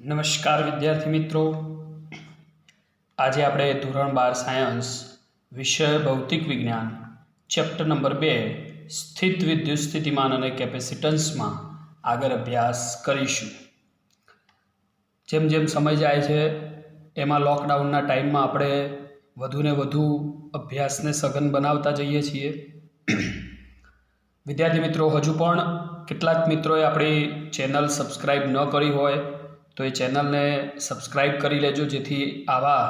નમસ્કાર વિદ્યાર્થી મિત્રો, આજે આપણે ધોરણ 12 સાયન્સ વિષય ભૌતિક વિજ્ઞાન ચેપ્ટર નંબર 2 સ્થિત વિદ્યુત સ્થિતિમાન અને કેપેસિટન્સમાં આગળ અભ્યાસ કરીશું. જેમ જેમ સમય જાય છે એમાં લોકડાઉનના ટાઈમમાં આપણે વધુને વધુ અભ્યાસને સઘન બનાવતા જઈએ છીએ. વિદ્યાર્થી મિત્રો, હજુ પણ કેટલાક મિત્રોએ આપણી ચેનલ સબસ્ક્રાઈબ ન કરી હોય તો એ ચેનલને સબસ્ક્રાઈબ કરી લેજો, જેથી આવા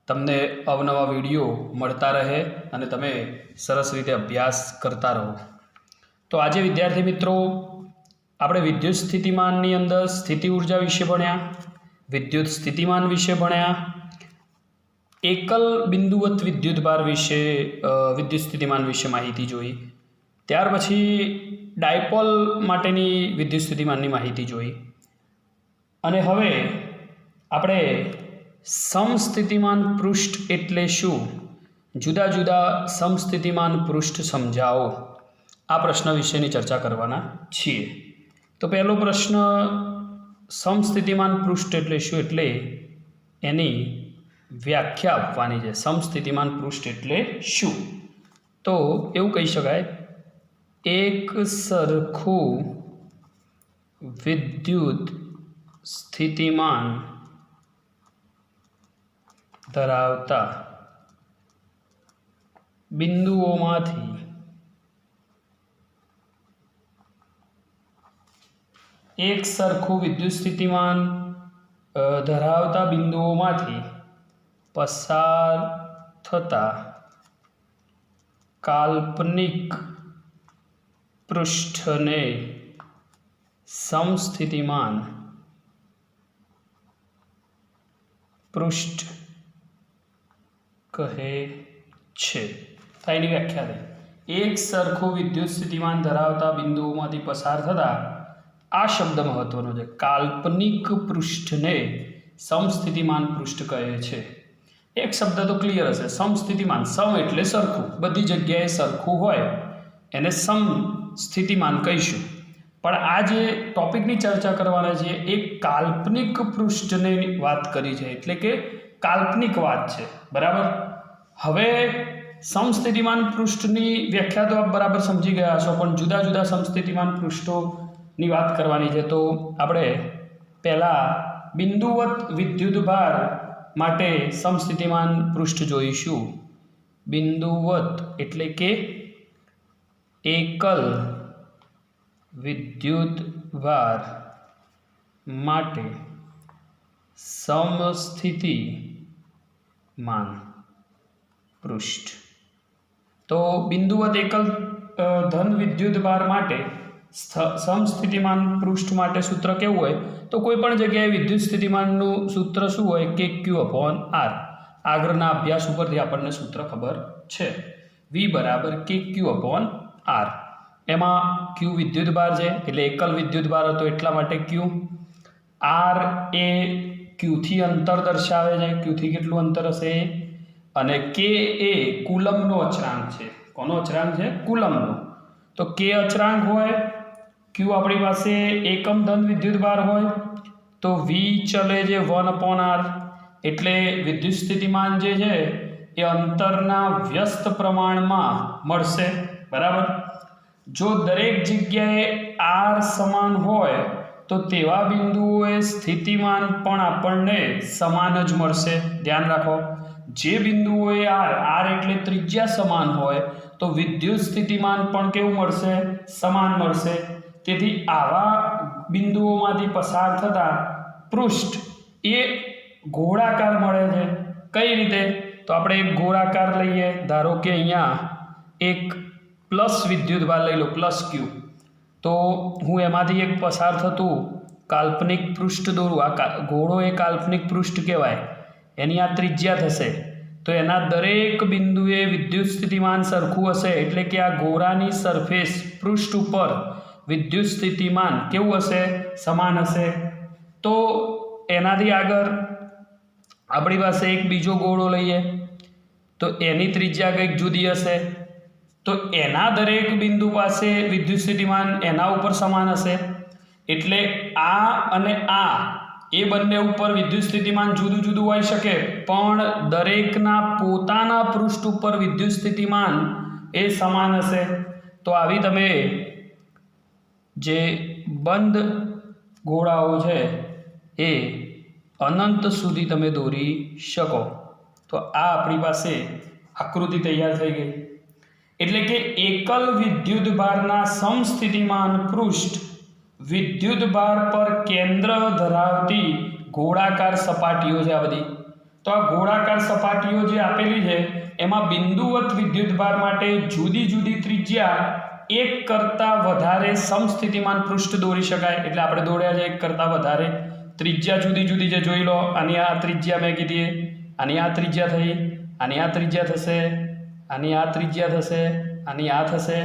તમને અવનવા વિડીયો મળતા રહે અને તમે સરસ રીતે અભ્યાસ કરતા રહો. તો આજે વિદ્યાર્થી મિત્રો આપણે વિદ્યુત સ્થિતિમાનની અંદર સ્થિતિ ઉર્જા વિશે ભણ્યા, વિદ્યુત સ્થિતિમાન વિશે ભણ્યા, એકલ બિંદુવત વિદ્યુતભાર વિશે વિદ્યુત સ્થિતિમાન વિશે માહિતી જોઈ. ત્યાર પછી ડાયપોલ માટેની વિદ્યુત સ્થિતિમાનની માહિતી જોઈ અને હવે આપણે સમસ્થિતિમાન પૃષ્ઠ એટલે શું, જુદા જુદા સમસ્થિતિમાન પૃષ્ઠ સમજાવો, આ પ્રશ્ન વિશેની ચર્ચા કરવાના છીએ. તો પહેલો પ્રશ્ન, સમસ્થિતિમાન પૃષ્ઠ એટલે શું, એટલે એની વ્યાખ્યા આપવાની છે. સમસ્થિતિમાન પૃષ્ઠ એટલે શું? તો એવું કહી શકાય, એક સરખું વિદ્યુત સ્થિતિમાન ધરાવતા બિંદુઓમાંથી એક સરખું વિદ્યુત સ્થિતિમાન ધરાવતા બિંદુઓમાંથી પસાર થતા કાલ્પનિક પૃષ્ઠને સમસ્થિતિમાન પૃષ્ઠ કહે છે. એની વ્યાખ્યા દે, એક સરખું વિદ્યુત સ્થિતિમાન ધરાવતા બિંદુઓમાંથી પસાર થતા, આ શબ્દ મહત્વનો છે, કાલ્પનિક પૃષ્ઠને સમસ્થિતિમાન પૃષ્ઠ કહે છે. એક શબ્દ તો ક્લિયર હશે, સમસ્થિતિમાન. સમ એટલે સરખું, બધી જગ્યાએ સરખું હોય એને સમસ્થિતિમાન કહીશું. પણ આ જે ટોપિકની ચર્ચા કરવાના છે એ કાલ્પનિક પૃષ્ઠની વાત કરી છે, એટલે કે કાલ્પનિક વાત છે, બરાબર. હવે સમસ્થિતિમાન પૃષ્ઠની વ્યાખ્યા તો આપ બરાબર સમજી ગયા હશો, પણ જુદા જુદા સમસ્થિતિમાન પૃષ્ઠોની વાત કરવાની છે. તો આપણે પહેલાં બિંદુવત વિદ્યુતભાર માટે સમસ્થિતિમાન પૃષ્ઠ જોઈશું. બિંદુવત એટલે કે એકલ વિદ્યુતભાર માટે સમસ્થિતિમાન પૃષ્ઠ. તો બિંદુવત એકલ ધન વિદ્યુતભાર માટે સમસ્થિતિમાન પૃષ્ઠ માટે સૂત્ર કેવું હોય, તો કોઈ પણ જગ્યાએ વિદ્યુત સ્થિતિમાનનું સૂત્ર શું હોય કે Q/R. આગળના અભ્યાસ ઉપરથી આપણને સૂત્ર ખબર છે, V = KQ/R. એમાં Q વિદ્યુતભાર છે એટલે એકલ વિદ્યુતભાર હતો એટલા માટે Q. R એ Qથી અંતર દર્શાવે છે, Qથી કેટલું અંતર હશે, અને K એ કુલમનો અચળાંક છે. કોનો અચળાંક છે? કુલમનો. તો K અચળાંક હોય, Q આપણી પાસે એકમ ધન વિદ્યુતભાર હોય, તો V ચલે છે 1/R. એટલે વિદ્યુત સ્થિતિમાન જે છે એ અંતરના વ્યસ્ત પ્રમાણમાં મળશે, બરાબર. જો દરેક જગ્યાએ R સમાન હોય તો તેવા બિંદુઓએ સ્થિતિમાન પણ આપણને સમાન જ મળશે. ધ્યાન રાખો, જે બિંદુઓએ R એટલે ત્રિજ્યા સમાન હોય તો વિદ્યુત સ્થિતિમાન પણ કેવું મળશે? સમાન મળશે. તેથી આવા બિંદુઓમાંથી પસાર થતા પૃષ્ઠ એ ગોળાકાર મળે છે. કઈ રીતે? તો આપણે એક ગોળાકાર લઈએ, ધારો કે અહીંયા એક પ્લસ વિદ્યુતભાર લઈ લો, +Q. તો હું એમાંથી એક પસાર થતું કાલ્પનિક પૃષ્ઠ દોરું. આ ગોળો એ કાલ્પનિક પૃષ્ઠ કહેવાય, એની આ ત્રિજ્યા થશે. તો એના દરેક બિંદુએ વિદ્યુત સ્થિતિમાન સરખું હશે, એટલે કે આ ગોળાની સરફેસ પૃષ્ઠ ઉપર વિદ્યુત સ્થિતિમાન કેવું હશે? સમાન હશે. તો એનાથી આગળ આપણી પાસે એક બીજો ગોળો લઈએ, તો એની ત્રિજ્યા કંઈક જુદી હશે. તો એના દરેક બિંદુ પાસે વિદ્યુત સ્થિતિમાન એના ઉપર સમાન હશે. એટલે આ અને આ એ બંને ઉપર વિદ્યુત સ્થિતિમાન જુદું જુદું હોઈ શકે, પણ દરેકના પોતાના પૃષ્ઠ ઉપર વિદ્યુત સ્થિતિમાન એ સમાન હશે. તો આવી તમે જે બંધ ગોળાઓ છે એ અનંત સુધી તમે દોરી શકો. તો આ આપણી પાસે આકૃતિ તૈયાર થઈ ગઈ. એટલે કે એકલ વિદ્યુત ભારના સમસ્થિતિમાન પૃષ્ઠ વિદ્યુત ભાર પર કેન્દ્ર ધરાવતી ગોળાકાર સપાટીઓ છે આ બધી. તો આ ગોળાકાર સપાટીઓ જે આપેલી છે એમાં બિંદુવત વિદ્યુત ભાર માટે જુદી જુદી ત્રિજ્યા એક કરતાં વધારે સમસ્થિતિમાન પૃષ્ઠ દોરી શકાય. એટલે આપણે દોડ્યા છે એક કરતાં વધારે ત્રિજ્યા જુદી જુદી છે. જોઈ લો, આની આ ત્રિજ્યા મેં કીધી, આની આ ત્રિજ્યા થઈ, આની આ ત્રિજ્યા થશે, આની આ ત્રિજ્યા થશે, આની આ થશે.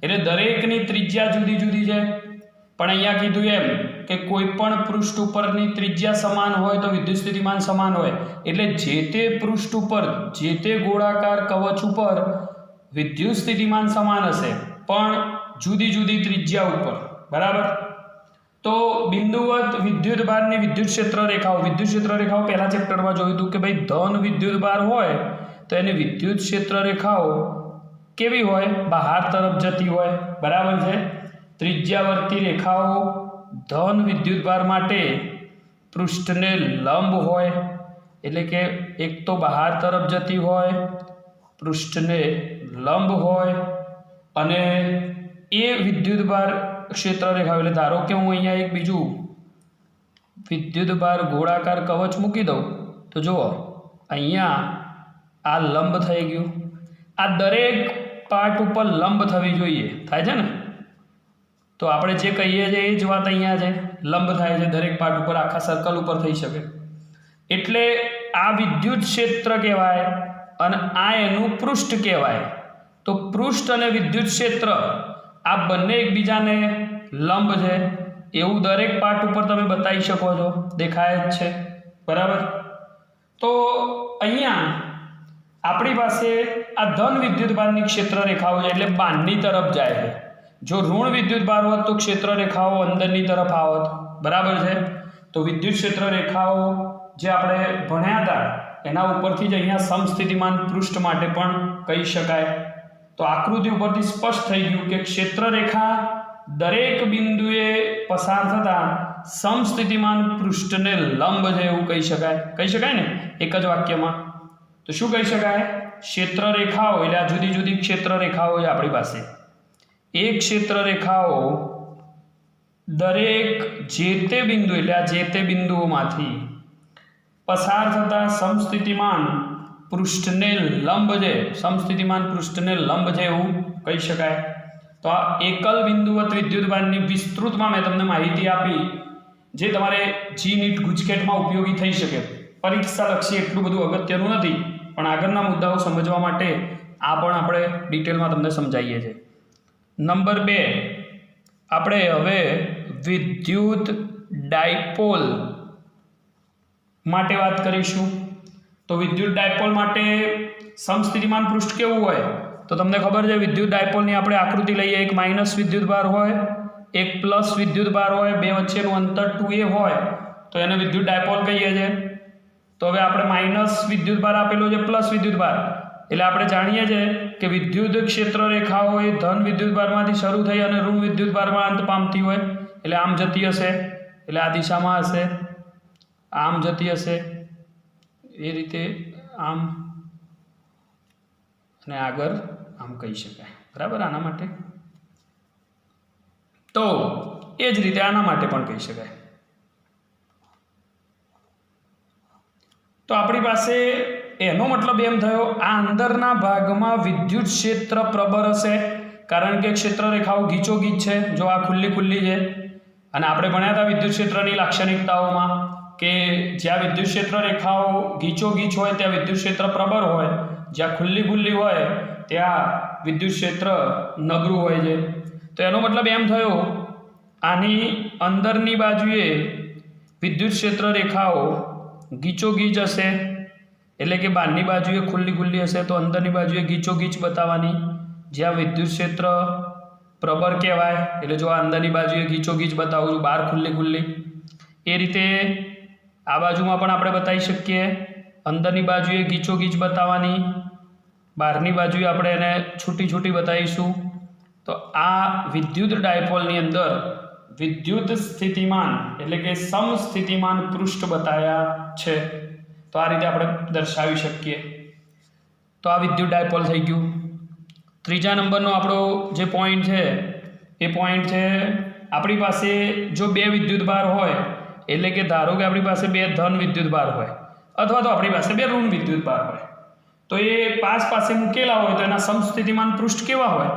એટલે દરેકની ત્રિજ્યા જુદી જુદી છે. પણ અહીંયા કીધું એમ કે કોઈ પણ પૃષ્ઠ ઉપરની ત્રિજ્યા સમાન હોય તો વિદ્યુત સ્થિતિમાન સમાન હોય. એટલે જે તે પૃષ્ઠ ઉપર જે તે ગોળાકાર કવચ ઉપર વિદ્યુત સ્થિતિમાન સમાન હશે, પણ જુદી જુદી ત્રિજ્યા ઉપર. બરાબર. તો બિંદુવત વિદ્યુત ભારની વિદ્યુત ક્ષેત્ર રેખાઓ, વિદ્યુત ક્ષેત્ર રેખાઓ પહેલા ચેપ્ટરમાં જોયું હતું કે ભાઈ ધન વિદ્યુત ભાર હોય તો એની વિદ્યુત ક્ષેત્ર રેખાઓ કેવી હોય? બહાર તરફ જતી હોય. બરાબર છે. ત્રિજ્યાવર્તી રેખાઓ ધન વિદ્યુત ભાર માટે પૃષ્ઠને લંબ હોય. એટલે કે એક તો બહાર તરફ જતી હોય, પૃષ્ઠને લંબ હોય, અને એ વિદ્યુત ભાર ક્ષેત્ર રેખાઓ. એટલે ધારો કે હું અહીંયા એક બીજું વિદ્યુત ભાર ગોળાકાર કવચ મૂકી દઉં તો જુઓ અહીંયા આ લંબ થઈ ગયું. આ દરેક પાર્ટ ઉપર લંબ થવી જોઈએ. થાય છે ને? તો આપણે જે કહીએ છીએ એ જ વાત અહીંયા છે. લંબ થાય છે દરેક પાર્ટ ઉપર, આખા સર્કલ ઉપર થઈ શકે. એટલે આ વિદ્યુત ક્ષેત્ર કહેવાય અને આ એનું પૃષ્ઠ કહેવાય. તો પૃષ્ઠ અને વિદ્યુત ક્ષેત્ર આ બંને એકબીજાને લંબ છે એવું દરેક પાર્ટ ઉપર તમે બતાવી શકો છો. દેખાય જ છે. બરાબર. તો અહીંયા આપણી પાસે આ ધન વિદ્યુત ભારની ક્ષેત્ર રેખાઓ છે એટલે બહારની તરફ જાય છે. જો ઋણ વિદ્યુત ભાર હોત તો ક્ષેત્ર રેખાઓ અંદરની તરફ આવત. બરાબર છે. તો વિદ્યુત ક્ષેત્ર રેખાઓ જે આપણે ભણ્યા હતા એના ઉપરથી જ અહીંયા સમસ્થિતિમાન પૃષ્ઠ માટે પણ કહી શકાય. તો આકૃતિ ઉપરથી સ્પષ્ટ થઈ ગયું કે ક્ષેત્ર રેખા દરેક બિંદુએ પસાર થતા સમસ્થિતિમાન પૃષ્ઠને લંબ છે એવું કહી શકાય. કહી શકાય ને એક જ વાક્યમાં? તો શું કહી શકાય? ક્ષેત્ર રેખાઓ એટલે આ જુદી જુદી ક્ષેત્ર રેખાઓ છે આપણી પાસે. એ ક્ષેત્ર રેખાઓ દરેક જે તે બિંદુ એટલે આ જે તે બિંદુઓમાંથી પસાર થતા સમસ્થિતિમાન પૃષ્ઠને લંબ છે, સમસ્થિતિમાન પૃષ્ઠને લંબ છે એવું કહી શકાય. તો આ એકલ બિંદુવત વિદ્યુત ભારની વિસ્તૃતમાં મેં તમને માહિતી આપી જે તમારે GNET ગુજકેટમાં ઉપયોગી થઈ શકે. પરીક્ષાલક્ષી એટલું બધું અગત્યનું નથી, પણ આગળના મુદ્દાઓ સમજવા માટે આ પણ આપણે ડિટેલમાં તમને સમજાવીએ છીએ. નંબર 2 આપણે હવે વિદ્યુત ડાયપોલ માટે વાત કરીશું. તો વિદ્યુત ડાયપોલ માટે સમસ્થિતિમાન પૃષ્ઠ કેવું હોય? તો તમને ખબર છે વિદ્યુત ડાયપોલની આપણે આકૃતિ લઈએ. એક માઇનસ વિદ્યુત ભાર હોય, એક પ્લસ વિદ્યુત ભાર હોય, બે વચ્ચેનું અંતર 2a હોય તો એને વિદ્યુત ડાયપોલ કહીએ છીએ. તો હવે આપણે માઇનસ વિદ્યુત ભાર આપેલો છે, પ્લસ વિદ્યુત ભાર, એટલે આપણે જાણીએ છીએ કે વિદ્યુત ક્ષેત્ર રેખાઓ એ ધન વિદ્યુત ભારમાંથી શરૂ થઈ અને ઋણ વિદ્યુત ભારમાં અંત પામતી હોય. એટલે આમ જતી હશે, એટલે આ દિશામાં હશે, આમ જતી હશે, એ રીતે આમ અને આગળ આમ કહી શકાય. બરાબર. આના માટે તો એ જ રીતે આના માટે પણ કહી શકાય. તો આપણી પાસે એનો મતલબ એમ થયો આ અંદરના ભાગમાં વિદ્યુત ક્ષેત્ર પ્રબળ હશે કારણ કે ક્ષેત્ર રેખાઓ ગીચોગીચ છે. જો આ ખુલ્લી ખુલ્લી છે અને આપણે ભણ્યા હતા વિદ્યુત ક્ષેત્રની લાક્ષણિકતાઓમાં કે જ્યાં વિદ્યુત ક્ષેત્ર રેખાઓ ગીચોગીચ હોય ત્યાં વિદ્યુત ક્ષેત્ર પ્રબળ હોય, જ્યાં ખુલ્લી ખુલ્લી હોય ત્યાં વિદ્યુત ક્ષેત્ર નબળું હોય છે. તો એનો મતલબ એમ થયો આની અંદરની બાજુએ વિદ્યુત ક્ષેત્ર રેખાઓ ગીચોગીચ હશે, એટલે કે બહારની બાજુએ ખુલ્લી ખુલ્લી હશે તો અંદરની બાજુએ ગીચોગીચ બતાવવાની, જ્યાં વિદ્યુત ક્ષેત્ર પ્રબળ કહેવાય. એટલે જો આ અંદરની બાજુએ ગીચોગીચ બતાવું છું, બહાર ખુલ્લી ખુલ્લી, એ રીતે આ બાજુમાં પણ આપણે બતાવી શકીએ, અંદરની બાજુએ ગીચોગીચ બતાવવાની, બહારની બાજુએ આપણે એને છૂટી છૂટી બતાવીશું. તો આ વિદ્યુત ડાયપોલની અંદર વિદ્યુત સ્થિતિમાન એટલે કે સમસ્થિતિમાન પૃષ્ઠ બતાવ્યા છે. તો આ રીતે આપણે દર્શાવી શકીએ. તો આ વિદ્યુત ડાયપોલ થઈ ગયું. ત્રીજા નંબરનો આપણો જે પોઈન્ટ છે એ પોઈન્ટ છે આપણી પાસે જો બે વિદ્યુતભાર હોય, એટલે કે ધારો કે આપણી પાસે બે ધન વિદ્યુતભાર હોય અથવા તો આપણી પાસે બે ઋણ વિદ્યુતભાર હોય, તો એ પાસે મૂકેલા હોય તો એના સમસ્થિતિમાન પૃષ્ઠ કેવા હોય?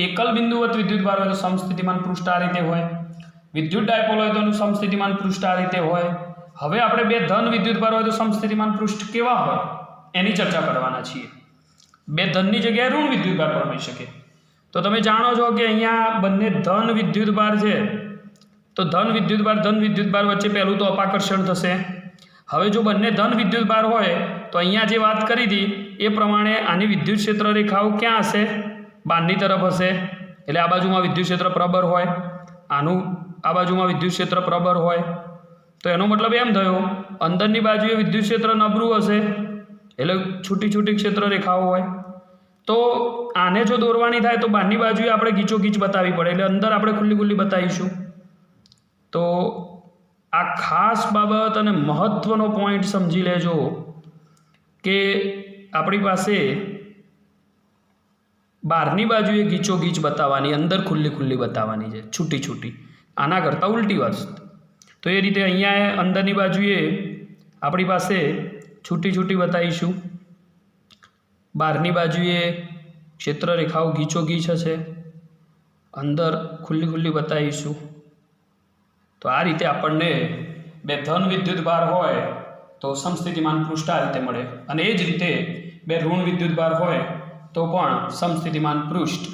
એકલ બિંદુવત વિદ્યુતભાર હોય તો સમસ્થિતિમાન પૃષ્ઠ આ રીતે હોય, વિદ્યુત ડાયપોલ હોય તો એનું સમસ્થિતિમાન પૃષ્ઠ આ રીતે હોય. હવે આપણે બે ધન વિદ્યુતભાર હોય તો સમસ્થિતિમાન પૃષ્ઠ કેવા હોય એની ચર્ચા કરવાના છીએ. બે ધનની જગ્યાએ ઋણ વિદ્યુતભાર પણ હોઈ શકે. તો તમે જાણો છો કે અહીંયા બંને ધન વિદ્યુતભાર છે, તો ધન વિદ્યુતભાર વચ્ચે પહેલું તો અપાકર્ષણ થશે. હવે જો બંને ધન વિદ્યુતભાર હોય તો અહીંયા જે વાત કરી હતી એ પ્રમાણે આની વિદ્યુત ક્ષેત્ર રેખાઓ ક્યાં હશે? બહારની તરફ હશે. એટલે આ બાજુમાં વિદ્યુત ક્ષેત્ર પ્રબળ હોય, આનું આ બાજુમાં વિદ્યુત ક્ષેત્ર પ્રબળ હોય. તો એનો મતલબ એમ થયો અંદરની બાજુએ વિદ્યુત ક્ષેત્ર નબળું હશે, એટલે છૂટી છૂટી ક્ષેત્ર રેખાઓ હોય. તો આને જો દોરવાની થાય તો બહારની બાજુએ આપણે ગીચોગીચ બતાવવી પડે, એટલે અંદર આપણે ખુલ્લી ખુલ્લી બતાવીશું. તો આ ખાસ બાબત અને મહત્ત્વનો પોઈન્ટ સમજી લેજો કે આપણી પાસે બહારની બાજુએ ગીચોગીચ બતાવવાની, અંદર ખુલ્લી ખુલ્લી બતાવવાની છે, છૂટી છૂટી. આના કરતાં ઉલટી વસ્તુ. તો એ રીતે અહીંયા અંદરની બાજુએ આપણી પાસે છૂટી છૂટી બતાવીશું, બહારની બાજુએ ક્ષેત્ર રેખાઓ ગીચોગીચ હશે, અંદર ખુલ્લી ખુલ્લી બતાવીશું. તો આ રીતે આપણને બે ધન વિદ્યુતભાર હોય તો સમસ્થિતિમાન પૃષ્ઠ આ રીતે મળે, અને એ જ રીતે બે ઋણ વિદ્યુતભાર હોય તો પણ સમસ્થિતિમાન પૃષ્ઠ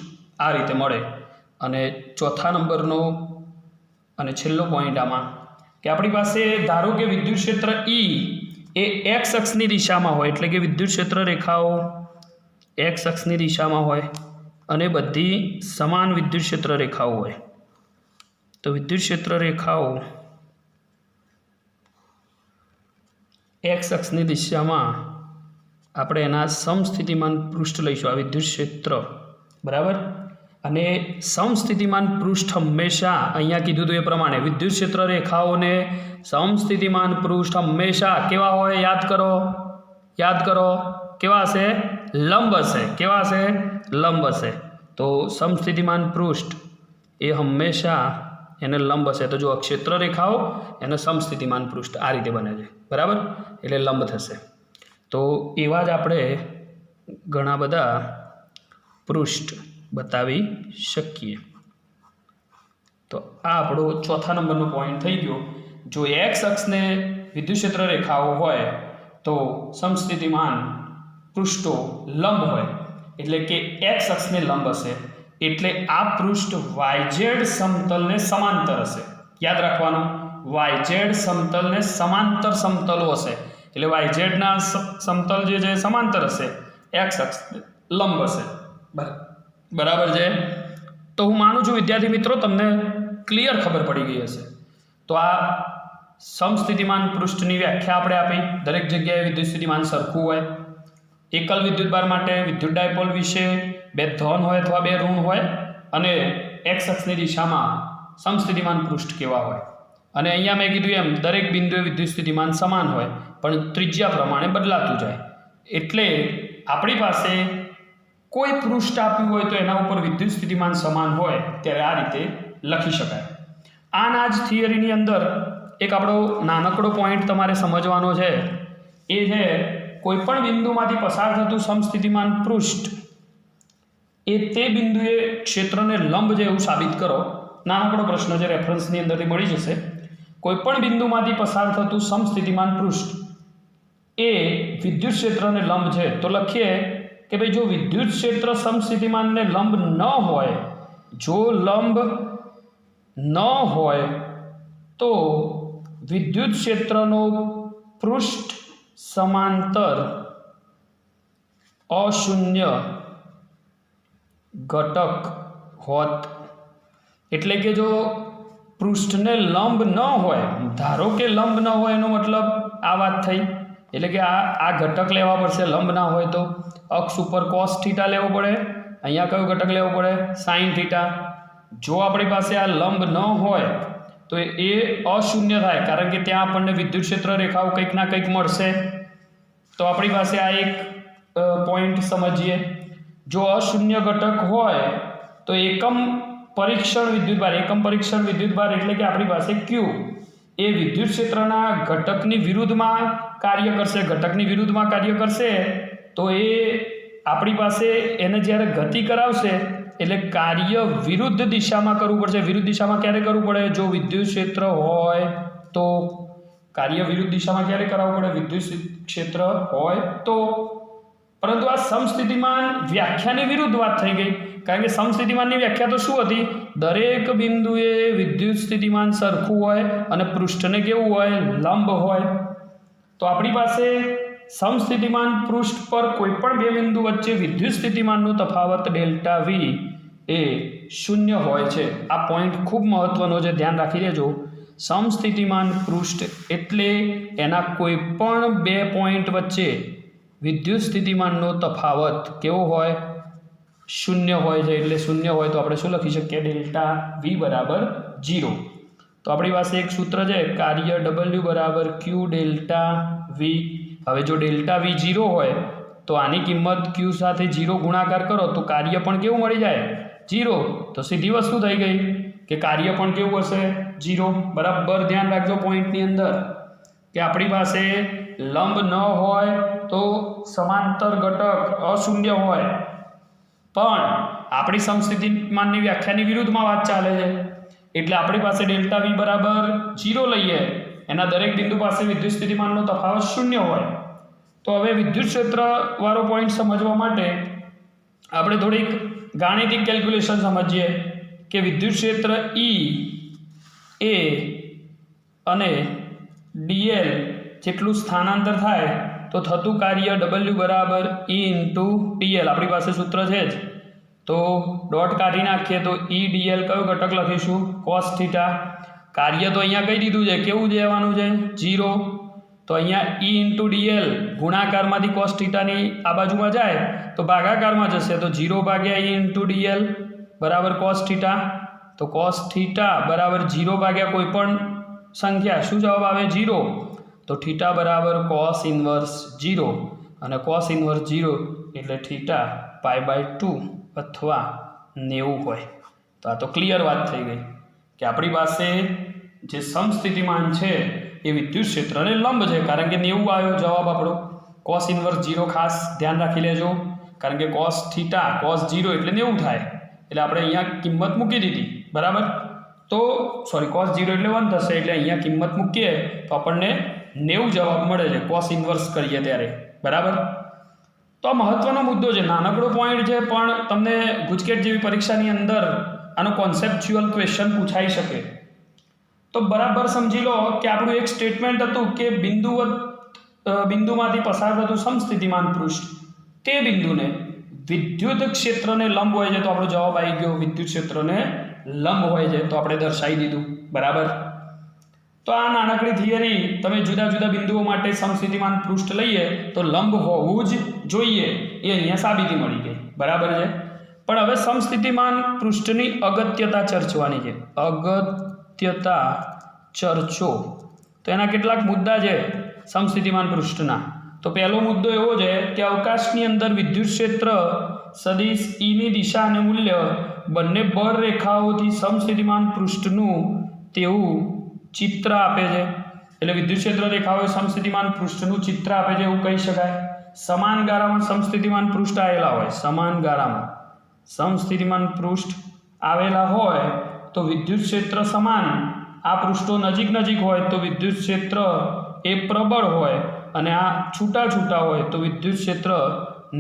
આ રીતે મળે. અને ચોથા નંબરનો અને છેલ્લો પોઈન્ટ આમાં કે આપણી પાસે ધારો કે વિદ્યુત ક્ષેત્ર E એ એક્સ અક્ષની દિશામાં હોય, એટલે કે વિદ્યુત ક્ષેત્ર રેખાઓ એક્સ અક્ષની દિશામાં હોય અને બધી સમાન વિદ્યુત ક્ષેત્ર રેખાઓ હોય. તો વિદ્યુત ક્ષેત્ર રેખાઓ એક્સ અક્ષની દિશામાં આપણે એના સમસ્થિતિમાન પૃષ્ઠ લઈશું, આ વિદ્યુત ક્ષેત્ર, બરાબર. અને સમસ્થિતિમાન પૃષ્ઠ હંમેશા અહીંયા કીધું હતું એ પ્રમાણે વિદ્યુત ક્ષેત્ર રેખાઓને સમસ્થિતિમાન પૃષ્ઠ હંમેશા કેવા હોય? યાદ કરો કેવા હશે? લંબ હશે. કેવા હશે? લંબ હશે. તો સમસ્થિતિમાન પૃષ્ઠ એ હંમેશા એને લંબ હશે. તો જો ક્ષેત્ર રેખાઓ એને સમસ્થિતિમાન પૃષ્ઠ આ રીતે બને છે, બરાબર, એટલે લંબ થશે. તો એવા જ આપણે ઘણા બધા પૃષ્ઠ બતાવી શકીએ. તો આ આપણો ચોથા નંબરનો પોઈન્ટ થઈ ગયો. જો એક્સ અક્ષને વિદ્યુત ક્ષેત્ર રેખાઓ હોય તો સમસ્થિતિમાન પૃષ્ઠો લંબ હોય, એટલે કે એક્સ અક્ષને લંબ હશે, એટલે આ પૃષ્ઠ વાયઝેડ સમતલને સમાંતર હશે. યાદ રાખવાનું, વાયઝેડ સમતલને સમાંતર સમતલો હશે, એટલે વાયઝેડના સમતલ જે છે સમાંતર હશે, એક્સ અક્ષ લંબ હશે. બરાબર છે. તો હું માનું છું વિદ્યાર્થી મિત્રો તમને ક્લિયર ખબર પડી ગઈ હશે. તો આ સમસ્થિતિમાન પૃષ્ઠની વ્યાખ્યા આપણે આપી. દરેક જગ્યાએ વિદ્યુત સ્થિતિમાન સરખું હોય. એકલ વિદ્યુતભાર માટે વિદ્યુત ડાયપોલ વિશે બે ધન હોય અથવા બે ઋણ હોય, અને એક્સ અક્ષની દિશામાં સમસ્થિતિમાન પૃષ્ઠ કેવા હોય. અને અહીંયા મેં કીધું એમ દરેક બિંદુએ વિદ્યુત સ્થિતિમાન સમાન હોય પણ ત્રિજ્યા પ્રમાણે બદલાતું જાય. એટલે આપણી પાસે કોઈ પૃષ્ઠ આપ્યું હોય તો એના ઉપર વિદ્યુત સ્થિતિમાન સમાન હોય ત્યારે આ રીતે લખી શકાય. આના જ થિયરીની અંદર એક આપણો નાનકડો પોઈન્ટ તમારે સમજવાનો છે, એ છે કોઈ પણ બિંદુમાંથી પસાર થતું સમસ્થિતિમાન પૃષ્ઠ એ તે બિંદુએ ક્ષેત્રને લંબ છે એવું સાબિત કરો. નાનકડો પ્રશ્ન છે, રેફરન્સની અંદરથી મળી જશે. કોઈ પણ બિંદુમાંથી પસાર થતું સમસ્થિતિમાન પૃષ્ઠ એ વિદ્યુત ક્ષેત્રને લંબ છે. તો લખીએ કે ભાઈ જો વિદ્યુત ક્ષેત્ર સમસ્થિતિમાનને લંબ ન હોય, જો લંબ ન હોય તો વિદ્યુત ક્ષેત્રનો પૃષ્ઠ સમાંતર અશૂન્ય ઘટક હોત. એટલે કે જો પૃષ્ઠને લંબ ન હોય, ધારો કે લંબ ન હોય એનો મતલબ આ વાત થઈ, એટલે કે આ ઘટક લેવા પડશે. લંબ ના હોય તો અક્ષ ઉપર cos થીટા લેવો પડે, અહીંયા કયો ઘટક લેવો પડે? sin theta. જો આપણી પાસે આ લંબ ન હોય તો એ અશૂન્ય થાય, કારણ કે ત્યાં આપણને વિદ્યુત ક્ષેત્ર રેખાઓ કંઈક ના કંઈક મળશે. તો આપણી પાસે આ એક પોઈન્ટ સમજીએ. જો અશૂન્ય ઘટક હોય તો એકમ પરીક્ષણ વિદ્યુતભાર એટલે કે આપણી પાસે Q એ વિદ્યુત ક્ષેત્રના ઘટકની વિરુદ્ધમાં કાર્ય કરશે. તો એ આપણી પાસે એને જ્યારે ગતિ કરાવશે એટલે કાર્ય વિરુદ્ધ દિશામાં કરવું પડશે. વિરુદ્ધ દિશામાં ક્યારે કરવું પડે? જો વિદ્યુત ક્ષેત્ર હોય તો. કાર્ય વિરુદ્ધ દિશામાં ક્યારે કરાવવું પડે? વિદ્યુત ક્ષેત્ર હોય તો. પરંતુ આ સમસ્થિતિમાન વ્યાખ્યાની વિરુદ્ધ વાત થઈ ગઈ, કારણ કે સમસ્થિતિમાનની વ્યાખ્યા તો શું હતી? દરેક બિંદુએ વિદ્યુત સ્થિતિમાન સરખું હોય અને પૃષ્ઠને કેવું હોય? લંબ હોય. તો આપણી પાસે સમસ્થિતિમાન પૃષ્ઠ પર કોઈપણ બે બિંદુ વચ્ચે વિદ્યુત સ્થિતિમાનનો તફાવત ડેલ્ટા V એ શૂન્ય હોય છે. આ પોઈન્ટ ખૂબ મહત્વનો છે, ધ્યાન રાખી લેજો. સમસ્થિતિમાન પૃષ્ઠ એટલે એના કોઈપણ બે પોઈન્ટ વચ્ચે વિદ્યુત સ્થિતિમાનનો તફાવત કેવો હોય? શૂન્ય હોય છે. એટલે શૂન્ય હોય તો આપણે શું લખી શકીએ? ડેલ્ટા V બરાબર 0. તો આપણી પાસે એક સૂત્ર છે, કાર્ય W બરાબર Q ડેલ્ટા V. હવે જો ડેલ્ટા V 0 હોય તો આની કિંમત Q સાથે 0 ગુણાકાર કરો તો કાર્ય પણ કેવું મળી જાય? 0. તો સીધી વસ્તુ થઈ ગઈ કે કાર્ય પણ કેવું હશે? 0. બરાબર ધ્યાન રાખજો પોઈન્ટની અંદર કે આપણી પાસે લંબ ન હોય તો સમાંતર ઘટક અશૂન્ય હોય, પણ આપણી સમસ્થિતિમાનની વ્યાખ્યાની વિરુદ્ધમાં વાત ચાલે છે. એટલે આપણી પાસે ડેલ્ટા V બરાબર 0 લઈએ, એના દરેક બિંદુ પાસે વિદ્યુત સ્થિતિમાનનો તફાવત શૂન્ય હોય. તો હવે વિદ્યુત ક્ષેત્ર વાળો પોઈન્ટ સમજવા માટે આપણે થોડીક ગાણિતિક કેલ્ક્યુલેશન સમજીએ કે વિદ્યુત ક્ષેત્ર E એ અને dl જેટલું સ્થાનાંતર થાય તો થતું કાર્ય W બરાબર E ઇન્ટુ dl. આપણી પાસે સૂત્ર છે જ, તો ડોટ કાઢી નાખીએ તો E dl કયો ઘટક લખીશું? cos theta. કાર્ય તો અહીંયા કહી દીધું છે, કેવું જવાનું છે? 0. તો અહીંયા E ઇન્ટુ dl ગુણાકારમાંથી cos થીટાની આ બાજુમાં જાય તો ભાગાકારમાં જશે, તો 0 ભાગ્યા E ઇન્ટુ dl બરાબર cos થીટા. તો cos થીટા બરાબર 0 ભાગ્યા કોઈ પણ સંખ્યા, શું જવાબ આવે? 0. તો થીટા બરાબર cos ઇન્વર્સ 0, અને cos ઇન્વર્સ 0 એટલે થીટા π/2 અથવા 90 હોય. તો આ તો ક્લિયર વાત થઈ ગઈ કે આપણી પાસે જે સમસ્થિતિમાન છે એ વિદ્યુત ક્ષેત્રને લંબ છે, કારણ કે 90 આવ્યો જવાબ આપણો. cos ઇન્વર્સ 0 ખાસ ધ્યાન રાખી લેજો, કારણ કે cos થીટા cos 0 એટલે 90 થાય, એટલે આપણે અહીંયા કિંમત મૂકી દીધી. બરાબર. તો cos 0 એટલે 1 થશે, એટલે અહીંયા કિંમત મૂકીએ તો આપણને 90 જવાબ મળે છે cos ઇન્વર્સ કરીએ ત્યારે. બરાબર. તો આ મહત્વનો મુદ્દો છે, નાનકડો પોઈન્ટ છે, પણ તમને ગુજકેટ જેવી પરીક્ષાની અંદર આનો કોન્સેપ્ચ્યુઅલ ક્વેશ્ચન પૂછાઈ શકે. તો બરાબર સમજી લો કે આપણું એક સ્ટેટમેન્ટ હતું કે બિંદુમાંથી પસાર થતું સમસ્થિતિમાન પૃષ્ઠ તે બિંદુને વિદ્યુત ક્ષેત્રને લંબ હોય છે. તો આપણો જવાબ આવી ગયો, વિદ્યુત ક્ષેત્રને લંબ હોય છે, તો આપણે દર્શાવી દીધું. બરાબર. તો આ નાનકડી થિયરી તમે જુદા જુદા બિંદુઓ માટે સમસ્થિતિમાન પૃષ્ઠ લઈએ તો લંબ હોવું જ જોઈએ, એ અહીંયા સાબિતી મળી ગઈ. બરાબર છે. પણ હવે સમસ્થિતિમાન પૃષ્ઠની અગત્યતા ચર્ચવાની છે. અગત્યતા ચર્ચો તો એના કેટલાક મુદ્દા છે સમસ્થિતિમાન પૃષ્ઠના. તો પહેલો મુદ્દો એવો છે કે અવકાશની અંદર વિદ્યુત ક્ષેત્ર સદિશ E ની દિશા અને મૂલ્ય બંને બળ રેખાઓથી સમસ્થિતિમાન પૃષ્ઠનું તેવું ચિત્ર આપે છે. એટલે વિદ્યુત ક્ષેત્ર રેખાઓ સમસ્થિતિમાન પૃષ્ઠનું ચિત્ર આપે છે એવું કહી શકાય. સમાન ગાળામાં સમસ્થિતિમાન પૃષ્ઠ આવેલા હોય, સમાન ગાળામાં સમસ્થિતિમાન પૃષ્ઠ આવેલા હોય તો વિદ્યુત ક્ષેત્ર સમાન, આ પૃષ્ઠો નજીક નજીક હોય તો વિદ્યુત ક્ષેત્ર એ પ્રબળ હોય, અને આ છૂટા છૂટા હોય તો વિદ્યુત ક્ષેત્ર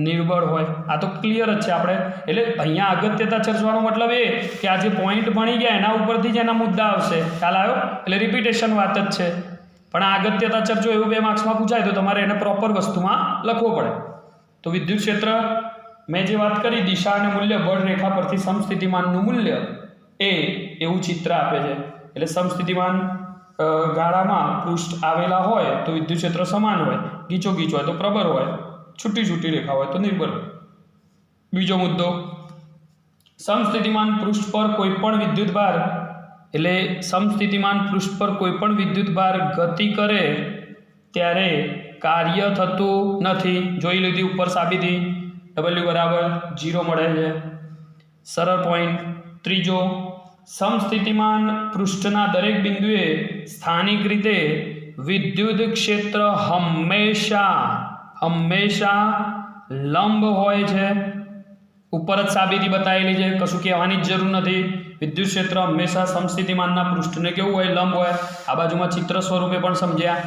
નિર્બળ હોય. આ તો ક્લિયર જ છે આપણે. એટલે અહીંયા અગત્યતા ચર્ચવાનો મતલબ એ કે આ જે પોઈન્ટ ભણી ગયા એના ઉપરથી જ એના મુદ્દા આવશે. ખ્યાલ આવ્યો? એટલે રિપીટેશન વાત જ છે, પણ આ અગત્યતા ચર્ચો એવું 2 માર્ક્સમાં પૂછાય તો તમારે એને પ્રોપર વસ્તુમાં લખવો પડે. તો વિદ્યુત ક્ષેત્ર મેં જે વાત કરી, દિશા અને મૂલ્ય બળ રેખા પરથી સમસ્થિતિમાનનું મૂલ્ય એ એવું ચિત્ર આપે છે. એટલે સમસ્થિતિમાન ગાળામાં પૃષ્ઠ આવેલા હોય તો વિદ્યુત ક્ષેત્ર સમાન હોય, ગીચો ગીચ હોય તો પ્રબળ હોય, છૂટી છૂટી રેખા હોય તો નિર્બળ હોય. બીજો મુદ્દો, સમસ્થિતિમાન પૃષ્ઠ પર કોઈ પણ વિદ્યુત ભાર એટલે સમસ્થિતિમાન પૃષ્ઠ પર કોઈ પણ વિદ્યુત ભાર ગતિ કરે ત્યારે કાર્ય થતું નથી. જોઈ લીધી ઉપર સાબિતી, W બરાબર 0 મળે છે. સરળ પોઈન્ટ. ત્રીજો, સમસ્થિતિમાન પૃષ્ઠના દરેક બિંદુએ સ્થાનિક રીતે વિદ્યુત ક્ષેત્ર હંમેશા લંબ હોય છે. ઉપર જ સાબિતી બતાવેલી છે, કશું કહેવાની જ જરૂર નથી. વિદ્યુત ક્ષેત્ર હંમેશા સમસ્થિતિમાનના પૃષ્ઠને કેવું હોય? લંબ હોય. આ બાજુમાં ચિત્ર સ્વરૂપે પણ સમજ્યા.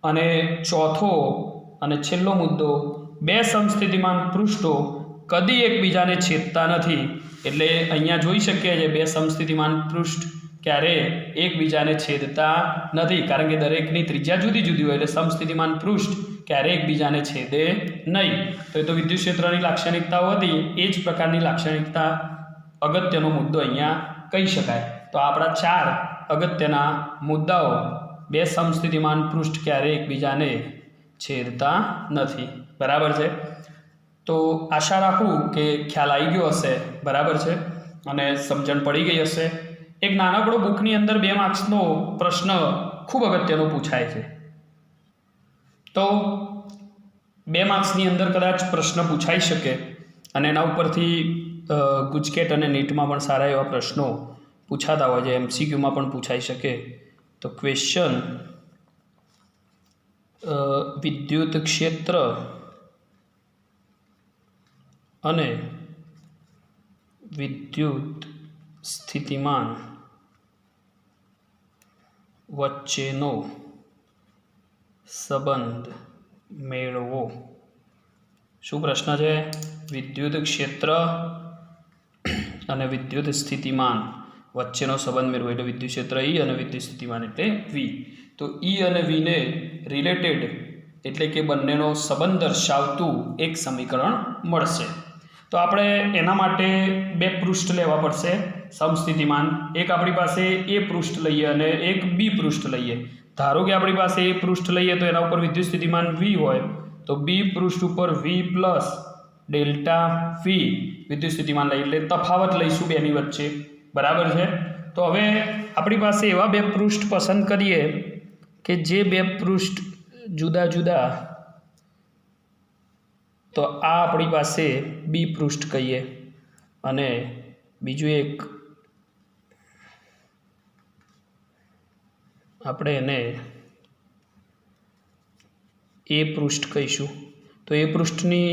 અને ચોથો અને છેલ્લો મુદ્દો, બે સમસ્થિતિમાન પૃષ્ઠો કદી એકબીજાને છેદતા નથી. એટલે અહીંયા જોઈ શકીએ છીએ બે સમસ્થિતિમાન પૃષ્ઠ ક્યારે એકબીજાને છેદતા નથી, કારણ કે દરેકની ત્રિજ્યા જુદી જુદી હોય. એટલે સમસ્થિતિમાન પૃષ્ઠ ક્યારે એકબીજાને છેદે નહીં. તો એ તો વિદ્યુત ક્ષેત્રની લાક્ષણિકતાઓ હતી, એ જ પ્રકારની લાક્ષણિકતા અગત્યનો મુદ્દો અહીંયા કહી શકાય. તો આપણા 4 અગત્યના મુદ્દાઓ, બે સમસ્થિતિમાન પૃષ્ઠ ક્યારે એકબીજાને છેદતા નથી. બરાબર છે. તો આશા રાખું કે ખ્યાલ આવી ગયો હશે. બરાબર છે, અને સમજણ પડી ગઈ હશે. એક નાનકડો બુકની અંદર 2 માર્ક્સનો પ્રશ્ન ખૂબ અગત્યનો પૂછાય છે. તો 2 માર્ક્સની અંદર કદાચ પ્રશ્ન પૂછાઈ શકે, અને એના ઉપરથી ગુજકેટ અને નીટમાં પણ સારા એવા પ્રશ્નો પૂછાતા હોય છે, MCQમાં પણ પૂછાઈ શકે. તો ક્વેશ્ચન, વિદ્યુત ક્ષેત્ર અને વિદ્યુત સ્થિતિમાન વચ્ચેનો સંબંધ મેળવો. શું પ્રશ્ન છે? વિદ્યુત ક્ષેત્ર અને વિદ્યુત સ્થિતિમાન વચ્ચેનો સંબંધ મેળવો. એટલે વિદ્યુત ક્ષેત્ર E અને વિદ્યુત સ્થિતિમાન એટલે V. તો E અને V ને રિલેટેડ એટલે કે બંનેનો સંબંધ દર્શાવતું એક સમીકરણ મળશે. તો આપણે એના માટે 2 પૃષ્ઠ લેવા પડશે સમસ્થિતિમાન. એક આપણી પાસે A પૃષ્ઠ લઈએ અને એક B પૃષ્ઠ લઈએ. ધારો કે આપણી પાસે A પૃષ્ઠ લઈએ તો એના ઉપર વિદ્યુત સ્થિતિમાન V હોય, તો B પૃષ્ઠ ઉપર V પ્લસ ડેલ્ટા V વિદ્યુત સ્થિતિમાન લઈએ, એટલે તફાવત લઈશું બેની વચ્ચે. બરાબર છે. તો હવે આપણી પાસે એવા 2 પૃષ્ઠ પસંદ કરીએ કે જે 2 પૃષ્ઠ જુદા જુદા, તો આ આપણી પાસે B પૃષ્ઠ કહીએ, અને બીજું એક આપણે એને A પૃષ્ઠ કહીશું. તો A પૃષ્ઠની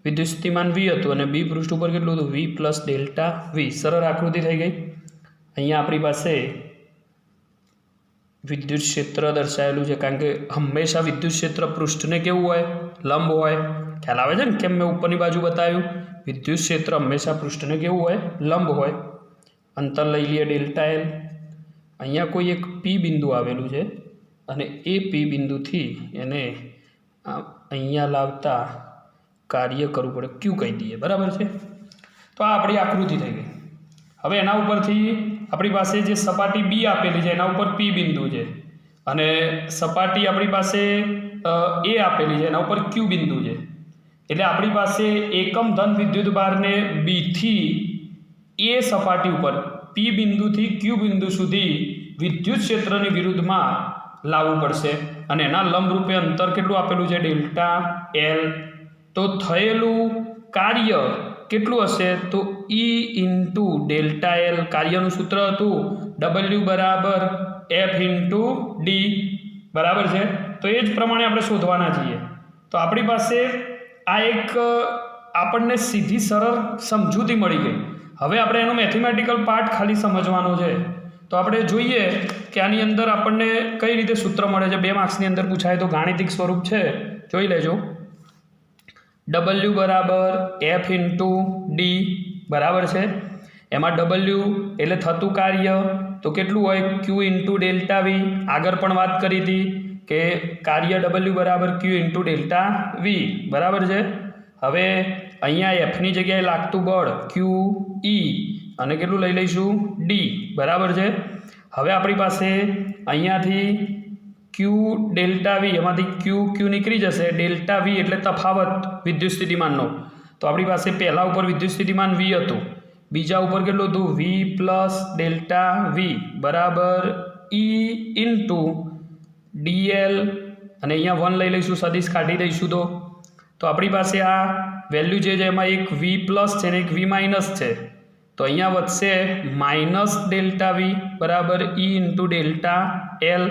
વિદ્યુત સ્થિતિમાન V હતું અને B પૃષ્ઠ ઉપર કેટલું હતું? V plus delta V. સરળ આકૃતિ થઈ ગઈ. અહીંયા આપણી પાસે વિદ્યુત ક્ષેત્ર દર્શાવેલું છે, કારણ કે હંમેશા વિદ્યુત ક્ષેત્ર પૃષ્ઠને કેવું હોય? લંબ હોય. ખ્યાલ આવે છે ને કેમ મેં ઉપરની બાજુ બતાવ્યું? વિદ્યુત ક્ષેત્ર હંમેશા પૃષ્ઠને કેવું હોય? લંબ હોય. અંતર લઈ લઈએ ડેલ્ટા L. અહીંયા કોઈ એક P બિંદુ આવેલું છે, અને એ P બિંદુથી એને અહીંયા લાવતા કાર્ય કરવું પડે, Q કહી દઈએ. બરાબર છે. તો આ આપણી આકૃતિ થઈ ગઈ. હવે એના ઉપરથી આપણી પાસે જે સપાટી B આપેલી છે એના ઉપર P બિંદુ છે, અને સપાટી આપણી પાસે A આપેલી છે એના ઉપર Q બિંદુ છે. એટલે આપણી પાસે એકમ ધન વિદ્યુત ભારને B થી A સપાટી ઉપર P બિંદુથી Q બિંદુ સુધી વિદ્યુત ક્ષેત્રની વિરુદ્ધમાં લાવવું પડશે, અને એના લંબરૂપે અંતર કેટલું આપેલું છે? Delta L. તો થયેલું કાર્ય કેટલું હશે? તો E ઇન્ટુ ડેલ્ટા L. કાર્યનું સૂત્ર હતું W બરાબર F ઇન્ટુ D. બરાબર છે. તો એ જ પ્રમાણે આપણે શોધવાના છીએ. તો આપણી પાસે આ એક આપણને સીધી સરળ સમજૂતી મળી ગઈ. હવે આપણે એનો મેથેમેટિકલ પાર્ટ ખાલી સમજવાનો છે. તો આપણે જોઈએ કે આની અંદર આપણને કઈ રીતે સૂત્ર મળે છે. 2 માર્ક્સની અંદર પૂછાય તો ગાણિતિક સ્વરૂપ છે, જોઈ લેજો. W બરાબર F ઇન્ટુ D. બરાબર છે. એમાં W એટલે થતું કાર્ય, તો કેટલું હોય? Q into delta V. આગળ પણ વાત કરી હતી કે કાર્ય W બરાબર Q ઇન્ટુ ડેલ્ટા V. બરાબર છે. હવે અહીંયા Fની જગ્યાએ લાગતું બળ QE, અને કેટલું લઈ લઈશું? D. બરાબર છે. હવે આપણી પાસે અહીંયાથી ક્યુ ડેલ્ટા વી, એમાંથી ક્યુ નીકળી જશે, ડેલ્ટા વી એટલે તફાવત વિદ્યુત સ્થિતિમાનનો. તો આપણી પાસે પહેલા ઉપર વિદ્યુત સ્થિતિમાન વી હતું, બીજા ઉપર કેટલું હતું વી પ્લસ ડેલ્ટા વી બરાબર ઈ ઇન્ટુ ડીએલ, અને અહીંયા 1 લઈ લઈશું, સદિશ કાઢી દઈશું. તો આપણી પાસે આ વેલ્યુ જે છે એમાં એક વી પ્લસ છે ને એક વી માઇનસ છે, તો અહીંયા વધશે માઇનસ ડેલ્ટા વી બરાબર ઈ ઇન્ટુ ડેલ્ટા એલ.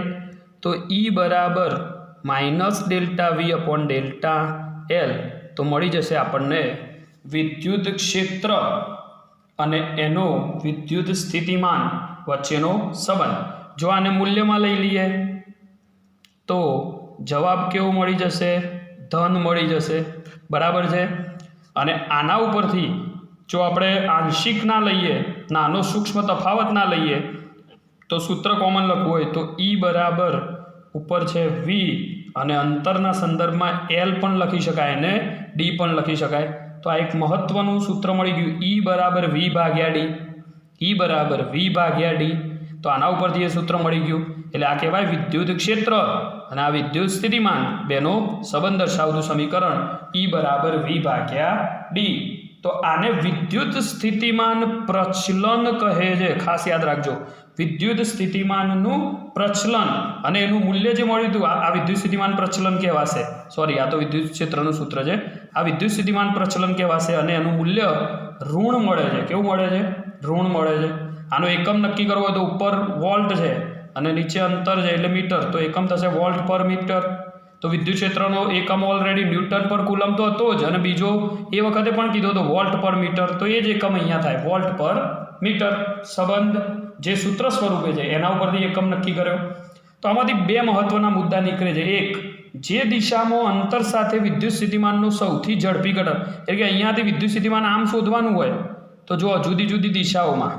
તો ઈ બરાબર minus delta V upon delta L. તો મળી જશે આપણને વિદ્યુત ક્ષેત્ર અને એનો વિદ્યુત સ્થિતિમાન વચ્ચેનો સંબંધ. જો આને મૂલ્યમાં લઈ લઈએ તો જવાબ કેવો મળી જશે? ધન મળી જશે. બરાબર છે. અને આના ઉપરથી જો આપણે આંશિક ના લઈએ, નાનો સૂક્ષ્મ તફાવત ના લઈએ, તો સૂત્ર કોમન લખવું હોય તો ઈ બરાબર ઉપર છે વી અને અંતરના સંદર્ભમાં એલ પણ લખી શકાય અને ડી પણ લખી શકાય. તો આ એક મહત્વનું સૂત્ર મળી ગયું, ઈ બરાબર વી ભાગ્યા ડી. ઈ બરાબર વી ભાગ્યા ડી. તો આના ઉપરથી એ સૂત્ર મળી ગયું. એટલે આ કહેવાય વિદ્યુત ક્ષેત્ર અને આ વિદ્યુત સ્થિતિમાન બેનો સંબંધ દર્શાવતું સમીકરણ ઈ બરાબર વી ભાગ્યા ડી. તો આને વિદ્યુત સ્થિતિમાન પ્રચલન કહે છે. ખાસ યાદ રાખજો, વિદ્યુત સ્થિતિમાનનું પ્રચલન અને એનું મૂલ્ય જે મળ્યું હતું આ વિદ્યુત સ્થિતિમાન પ્રચલન કહેવાશે. સોરી, આ તો વિદ્યુત ક્ષેત્રનું સૂત્ર છે. આ વિદ્યુત સ્થિતિમાન પ્રચલન કહેવાશે અને એનું મૂલ્ય ઋણ મળે છે. કેવું મળે છે? ઋણ મળે છે. આનો એકમ નક્કી કરવો હોય તો ઉપર વોલ્ટ છે અને નીચે અંતર છે એટલે મીટર, તો એકમ થશે વોલ્ટ પર મીટર. તો વિદ્યુત ક્ષેત્રનો એકમ ઓલરેડી ન્યૂટન પર કુલમ તો હતો જ, અને બીજો એ વખતે પણ કીધો હતો વોલ્ટ પર મીટર, તો એ જ એકમ અહીંયા થાય વોલ્ટ પર મીટર. સંબંધ જે સૂત્ર સ્વરૂપે છે એના ઉપરથી એકમ નક્કી કર્યો. તો આમાંથી બે મહત્વના મુદ્દા નીકળે છે. એક, જે દિશામાં અંતર સાથે વિદ્યુત સ્થિતિમાનનું સૌથી ઝડપી ઘટક, એટલે કે અહીંયાથી વિદ્યુત સ્થિતિમાન આમ શોધવાનું હોય તો જો જુદી જુદી દિશાઓમાં,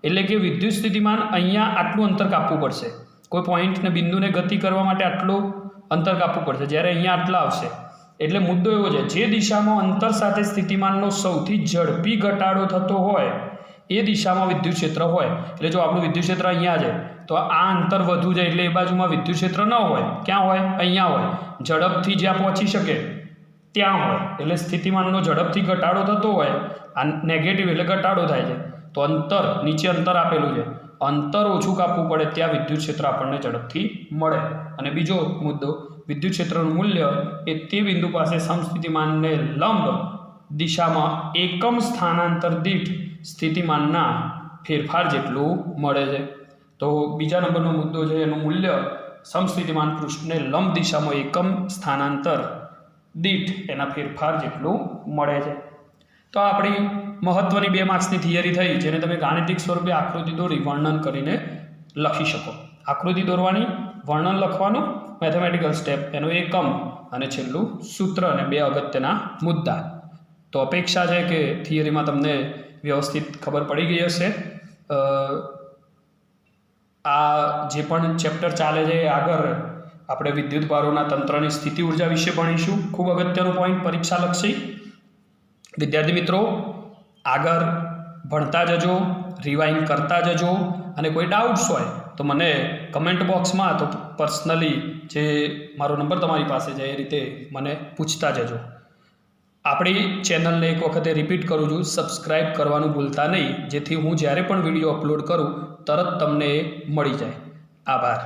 એટલે કે વિદ્યુત સ્થિતિમાન અહીંયા આટલું અંતર કાપવું પડશે. કોઈ પોઈન્ટને બિંદુને ગતિ કરવા માટે આટલું અંતર કાપવું પડશે, જ્યારે અહીંયા આટલા આવશે. એટલે મુદ્દો એવો છે, જે દિશામાં અંતર સાથે સ્થિતિમાનનો સૌથી ઝડપી ઘટાડો થતો હોય એ દિશામાં વિદ્યુત ક્ષેત્ર હોય. એટલે જો આપણું વિદ્યુત ક્ષેત્ર અહીંયા છે તો આ અંતર વધુ જાય એટલે એ બાજુમાં વિદ્યુત ક્ષેત્ર ન હોય. ક્યાં હોય? અહીંયા હોય. ઝડપથી જ્યાં પહોંચી શકે ત્યાં હોય. એટલે સ્થિતિમાનનો ઝડપથી ઘટાડો થતો હોય, આ નેગેટિવ એટલે ઘટાડો થાય છે. તો અંતર, નીચે અંતર આપેલું છે, અંતર ઓછું કાપવું પડે ત્યાં વિદ્યુત ક્ષેત્ર આપણને ઝડપથી મળે. અને બીજો મુદ્દો, વિદ્યુત ક્ષેત્રનું મૂલ્ય એ તે બિંદુ પાસે સમસ્થિતિમાનને લંબ દિશામાં એકમ સ્થાનાંતર દીઠ સ્થિતિમાનના ફેરફાર જેટલું મળે છે. તો બીજા નંબરનો મુદ્દો છે, એનું મૂલ્ય સમસ્થિતિમાન પૃષ્ઠને લંબ દિશામાં એકમ સ્થાનાંતર દીઠ એના ફેરફાર જેટલું મળે છે. તો આપણી મહત્વની 2 માર્ક્સની થિયરી થઈ, જેને તમે ગાણિતિક સ્વરૂપે આકૃતિ દોરી વર્ણન કરીને લખી શકો. આકૃતિ દોરવાની, વર્ણન લખવાનું, મેથેમેટિકલ સ્ટેપ, એનો એકમ અને છેલ્લું સૂત્ર અને 2 અગત્યના મુદ્દા. તો અપેક્ષા છે કે થિયરીમાં તમને વ્યવસ્થિત ખબર પડી ગઈ હશે. આ જે પણ ચેપ્ટર ચાલે છે આગળ આપણે વિદ્યુત ભારોના તંત્રની સ્થિતિ ઉર્જા વિશે ભણીશું. ખૂબ અગત્યનો પોઈન્ટ, પરીક્ષાલક્ષી. વિદ્યાર્થી મિત્રો, આગળ ભણતા જજો, રિવાઇન્ડ કરતા જજો, અને કોઈ ડાઉટ્સ હોય તો મને કમેન્ટ બોક્સમાં તો પર્સનલી જે મારો નંબર તમારી પાસે છે એ રીતે મને પૂછતા જજો. આપણી ચેનલને એક વખતે રિપીટ કરું છું, સબસ્ક્રાઈબ કરવાનું ભૂલતા નહીં, જેથી હું જ્યારે પણ વિડીયો અપલોડ કરું તરત તમને મળી જાય. આભાર.